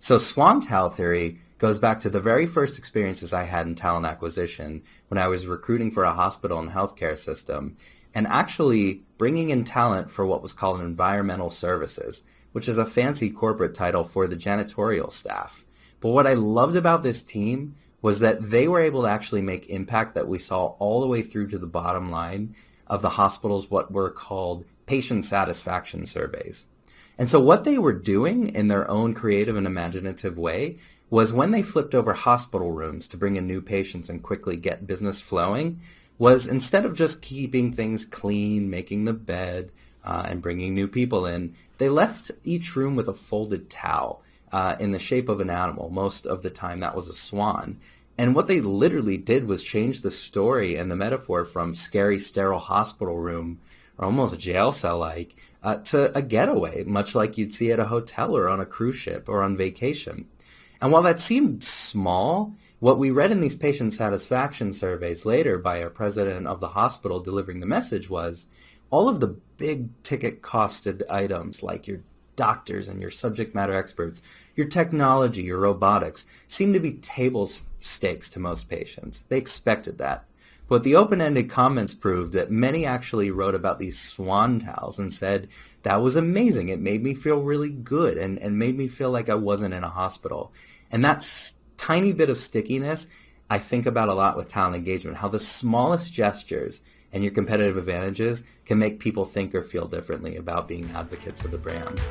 So swan towel theory goes back to the very first experiences I had in talent acquisition when I was recruiting for a hospital and healthcare system, and actually bringing in talent for what was called environmental services, which is a fancy corporate title for the janitorial staff. But what I loved about this team was that they were able to actually make impact that we saw all the way through to the bottom line of the hospital's what were called patient satisfaction surveys. And so what they were doing in their own creative and imaginative way was when they flipped over hospital rooms to bring in new patients and quickly get business flowing, was instead of just keeping things clean, making the bed, and bringing new people in, they left each room with a folded towel in the shape of an animal. Most of the time that was a swan. And what they literally did was change the story and the metaphor from scary, sterile hospital room, or almost jail cell-like, to a getaway, much like you'd see at a hotel or on a cruise ship or on vacation. And while that seemed small, what we read in these patient satisfaction surveys later by our president of the hospital delivering the message was all of the big ticket costed items like your doctors and your subject matter experts, your technology, your robotics, seemed to be table stakes to most patients. They expected that. But the open-ended comments proved that many actually wrote about these swan towels and said, that was amazing. It made me feel really good and made me feel like I wasn't in a hospital. And that tiny bit of stickiness I think about a lot with talent engagement, how the smallest gestures and your competitive advantages can make people think or feel differently about being advocates of the brand.